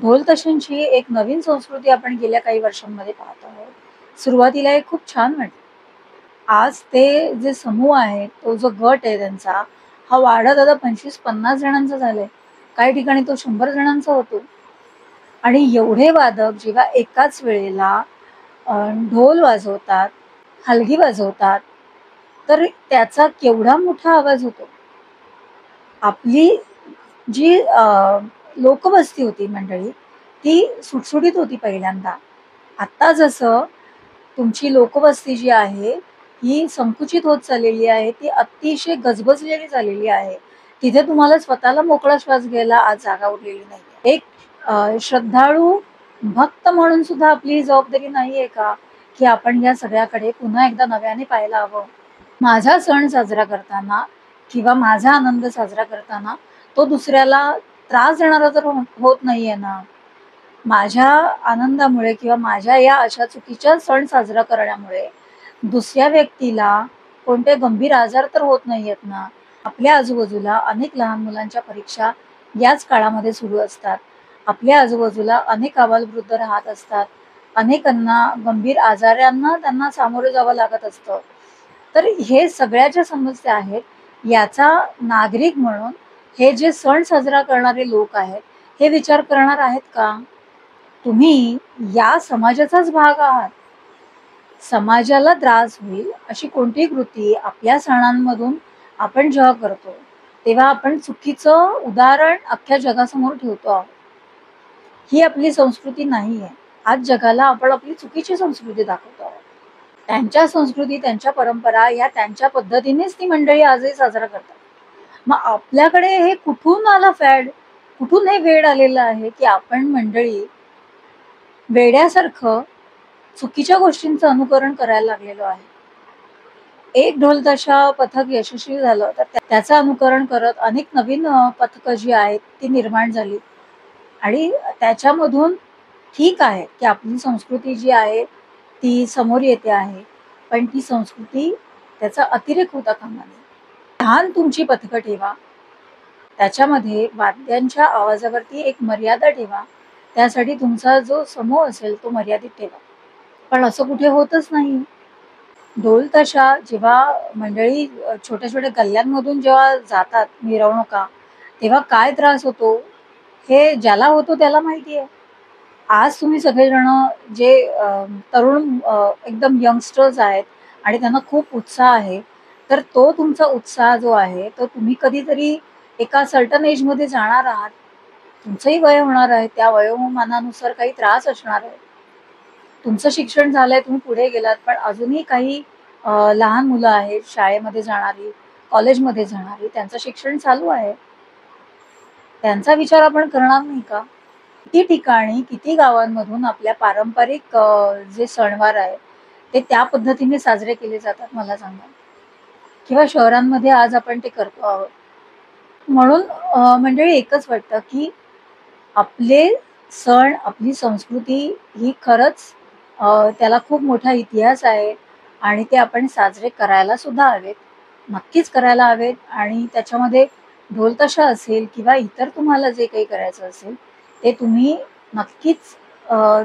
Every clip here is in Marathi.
ढोल ताशांची एक नवीन संस्कृती आपण गेल्या काही वर्षांमध्ये पाहत आहोत. सुरुवातीला हे खूप छान वाटलं. आज ते जे समूह आहे, तो जो गट आहे त्यांचा, हा वाढत आता 25-50 जणांचा झालाय. काही ठिकाणी तो 100 जणांचा होतो आणि एवढे वादक जेव्हा एकाच वेळेला अ, ढोल वाजवतात, हलगी वाजवतात, तर त्याचा केवढा मोठा आवाज होतो. आपली जी लोकवस्ती होती मंडळी, ती सुटसुटीत होती पहिल्यांदा. आत्ता जसं तुमची लोकवस्ती जी आहे, ही संकुचित होत चाललेली आहे. ती अतिशय गजबजलेली झालेली आहे. तिथे तुम्हाला स्वतःला मोकळा श्वास घ्यायला आज जागा उरलेली नाहीये. एक श्रद्धाळू भक्त म्हणून सुद्धा आपली ही जबाबदारी नाहीये का, की आपण या सगळ्याकडे पुन्हा एकदा नव्याने पाहायला हवं. माझा सण साजरा करताना किंवा माझा आनंद साजरा करताना तो दुसऱ्याला त्रास देणारा तर होत नाहीये ना. माझ्या आनंदामुळे किंवा माझ्या या अशा चुकीच्या सण साजरा करण्यामुळे दुसऱ्या व्यक्तीला कोणते गंभीर आजार तर होत नाहीयेत ना. आपल्या आजूबाजूला अनेक लहान मुलांच्या परीक्षा याच काळामध्ये सुरू असतात. आपल्या आजूबाजूला अनेक अबालवृद्ध राहत असतात. अनेकांना गंभीर आजारांना त्यांना सामोरं जावं लागत असतं. तर हे सगळ्या ज्या समस्या आहेत, याचा नागरिक म्हणून हे जे सण साजरा करणारे लोक आहेत, हे विचार करणार आहेत का? तुम्ही या समाजाचाच भाग आहात. समाजाला त्रास होईल अशी कोणतीही कृती आपल्या सणांमधून आपण जेव्हा करतो, तेव्हा आपण चुकीचं उदाहरण अख्ख्या जगासमोर ठेवतो आहोत. ही आपली संस्कृती नाहीये. आज जगाला आपण आपली चुकीची संस्कृती दाखवतो आहोत. त्यांच्या संस्कृती, त्यांच्या परंपरा या त्यांच्या पद्धतीनेच ती मंडळी आजही साजरा करतात. मग आपल्याकडे हे कुठून आलं फॅड? कुठून हे वेड आलेलं आहे, की आपण मंडळी वेड्यासारखं चुकीच्या गोष्टींचं अनुकरण करायला लागलेलो आहे. एक ढोल ताशा पथक यशस्वी झालं, तर त्याचं अनुकरण करत अनेक नवीन पथकं जी आहेत ती निर्माण झाली आणि त्याच्यामधून ठीक आहे, की आपली संस्कृती जी आहे ती समोर येते आहे. पण ती संस्कृती त्याचा अतिरेक होता कामा नये. लहान तुमची पथकं ठेवा. त्याच्यामध्ये वाद्यांच्या आवाजावरती एक मर्यादा ठेवा. त्यासाठी तुमचा जो समूह असेल तो मर्यादित ठेवा. पण असं कुठे होतच नाही. ढोल ताशा जेव्हा मंडळी छोट्या-छोट्या गल्ल्यांमधून जेव्हा जातात मिरवणुका, तेव्हा काय त्रास होतो, हे ज्याला होतो त्याला माहिती आहे. आज तुम्ही सगळेजण जे तरुण एकदम यंगस्टर्स आहेत आणि त्यांना खूप उत्साह आहे, तर तो तुमचा उत्साह जो आहे, तो तुम्ही कधीतरी एका सर्टन एजमध्ये जाणार आहात. तुमचंही वय होणार आहे. त्या वयोमानानुसार काही त्रास असणार आहे. तुमचं शिक्षण झालंय, तुम्ही पुढे गेलात, पण अजूनही काही लहान मुलं आहेत, शाळेमध्ये जाणारी, कॉलेजमध्ये जाणारी, त्यांचं शिक्षण चालू आहे. त्यांचा विचार आपण करणार नाही का? किती ठिकाणी, किती गावांमधून आपल्या पारंपरिक जे सणवार आहेत, ते त्या पद्धतीने साजरे केले जातात मला सांगा. किंवा शहरांमध्ये आज आपण ते करतो आहोत. म्हणून मंडळी एकच वाटतं, की आपले सण, आपली संस्कृती ही खरंच त्याला खूप मोठा इतिहास आहे आणि ते आपण साजरे करायला सुद्धा हवेत. नक्कीच करायला हवेत आणि त्याच्यामध्ये ढोल ताशा असेल किंवा इतर तुम्हाला जे काही करायचं असेल, ते तुम्ही नक्कीच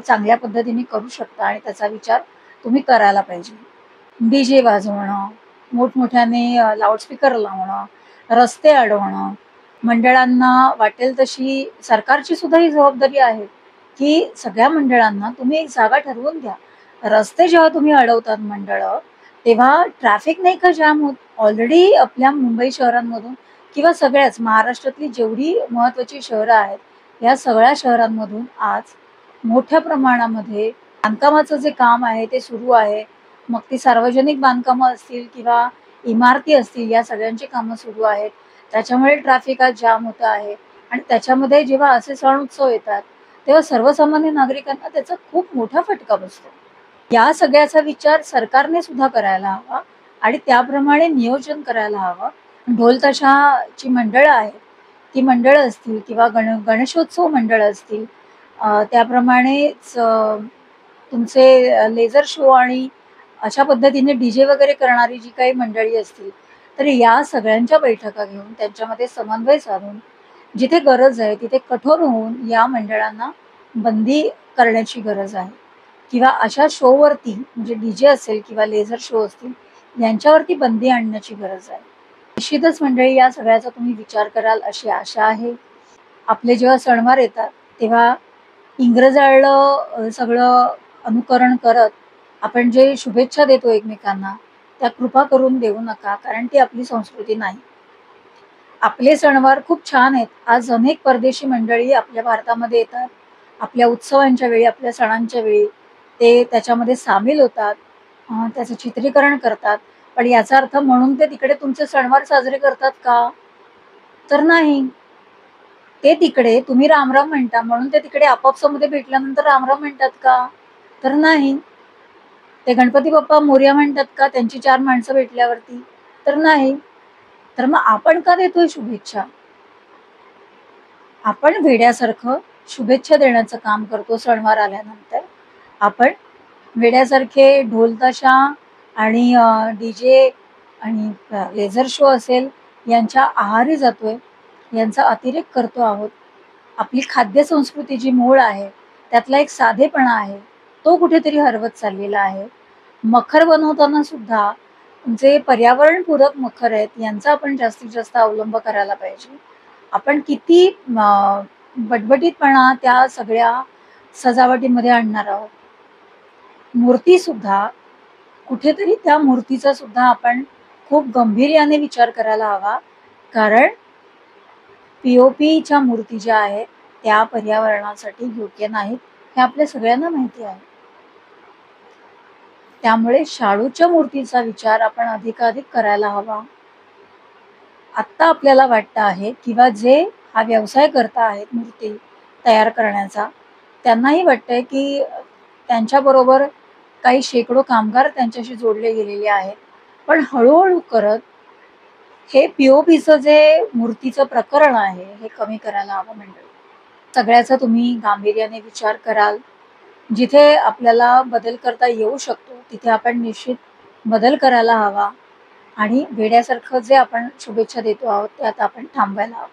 चांगल्या पद्धतीने करू शकता आणि त्याचा विचार तुम्ही करायला पाहिजे. डी-जे वाजवणं, मोठमोठ्याने लाउडस्पीकर लावणं, रस्ते अडवणं, मंडळांना वाटेल तशी सरकारची सुद्धा ही जबाबदारी आहे, की सगळ्या मंडळांना तुम्ही एक जागा ठरवून द्या. रस्ते जेव्हा तुम्ही अडवतात मंडळं, तेव्हा ट्रॅफिक नाही का जाम होत? ऑलरेडी आपल्या मुंबई शहरांमधून किंवा सगळ्याच महाराष्ट्रातली जेवढी महत्त्वाची शहरं आहेत, या सगळ्या शहरांमधून आज मोठ्या प्रमाणामध्ये बांधकामाचं जे काम आहे ते सुरू आहे. मग ती सार्वजनिक बांधकामं असतील किंवा इमारती असतील, या सगळ्यांची कामं सुरू आहेत. त्याच्यामुळे ट्रॅफिक आज जाम होतं आहे आणि त्याच्यामध्ये जेव्हा असे सण उत्सव येतात, तेव्हा सर्वसामान्य नागरिकांना त्याचा खूप मोठा फटका बसतो. या सगळ्याचा विचार सरकारने सुद्धा करायला हवा आणि त्याप्रमाणे नियोजन करायला हवं. ढोल ताशाची मंडळं आहेत, ती मंडळं असतील किंवा गणेशोत्सव मंडळं असतील, त्याप्रमाणेच तुमचे लेझर शो आणि अशा पद्धतीने डी-जे वगैरे करणारी जी काही मंडळी असतील, तर या सगळ्यांच्या बैठका घेऊन त्यांच्यामध्ये समन्वय साधून जिथे गरज आहे तिथे कठोर होऊन या मंडळांना बंदी करण्याची गरज आहे किंवा अशा शोवरती म्हणजे डीजे असेल किंवा लेझर शो असतील यांच्यावरती बंदी आणण्याची गरज आहे. निश्चितच मंडळी या सगळ्याचा तुम्ही विचार कराल अशी आशा आहे. आपले जेव्हा सणवार येतात तेव्हा इंग्रजाळलं सगळं अनुकरण करत आपण जे शुभेच्छा देतो एकमेकांना त्या कृपा करून देऊ नका, कारण ती आपली संस्कृती नाही. आपले सणवार खूप छान आहेत. आज अनेक परदेशी मंडळी आपल्या भारतामध्ये येतात. आपल्या उत्सवांच्या वेळी, आपल्या सणांच्या वेळी ते त्याच्यामध्ये सामील होतात. त्याचं चित्रीकरण करतात. पण याचा अर्थ म्हणून ते तिकडे तुमचे सणवार साजरे करतात का? तर नाही. ते तिकडे तुम्ही राम-राम म्हणता म्हणून ते तिकडे आपापसामध्ये भेटल्यानंतर राम-राम म्हणतात का? तर नाही. ते गणपती बाप्पा मोरया म्हणतात का त्यांची 4 माणसं भेटल्यावरती? तर नाही. तर मग आपण का देतोय शुभेच्छा? आपण वेड्यासारखं शुभेच्छा देण्याचं काम करतो सणवार आल्यानंतर. आपण वेड्यासारखे ढोल-ताशा आणि डीजे आणि लेझर शो असेल यांच्या आहारी जातोय. यांचा अतिरेक करतो आहोत. आपली खाद्य संस्कृती जी मूळ आहे, त्यातला एक साधेपणा आहे, तो कुठेतरी हरवत चाललेला आहे. मखर बनवताना सुद्धा जे पर्यावरणपूरक मखर आहेत, यांचा आपण जास्तीत जास्त अवलंब करायला पाहिजे. आपण किती बटबटीतपणा त्या सगळ्या सजावटीमध्ये आणणार आहोत. मूर्तीसुद्धा कुठेतरी त्या मूर्तीचा सुद्धा आपण खूप गांभीर्याने विचार करायला हवा. कारण पी-ओ-पीच्या मूर्ती ज्या आहेत, त्या पर्यावरणासाठी योग्य नाहीत, हे आपल्या सगळ्यांना माहिती आहे. त्यामुळे शाडूच्या मूर्तीचा विचार आपण अधिकाधिक करायला हवा. आत्ता आपल्याला वाटतं आहे किंवा जे हा व्यवसाय करत आहेत मूर्ती तयार करण्याचा, त्यांनाही वाटतंय की त्यांच्याबरोबर काही शेकडो कामगार त्यांच्याशी जोडले गेलेले आहेत. पण हळू करत हे पी-ओ-पीचं जे मूर्तीचं प्रकरण आहे, हे कमी करायला हवं मंडळी. सगळ्याचा तुम्ही गांभीर्याने विचार कराल. जिथे आपल्याला बदल करता येऊ शकतो, तिथे आपण निश्चित बदल करायला हवा आणि वेड्यासारखं जे आपण शुभेच्छा देतो आहोत, त्यात आपण थांबवायला हवं.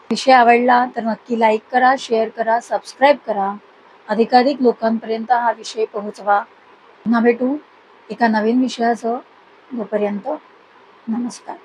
विषय आवडला तर नक्की लाईक करा, शेअर करा, सबस्क्राईब करा. अधिकाधिक लोकांपर्यंत हा विषय पोहोचवा. पुन्हा भेटू एका नवीन विषयासह. तोपर्यंत नमस्कार.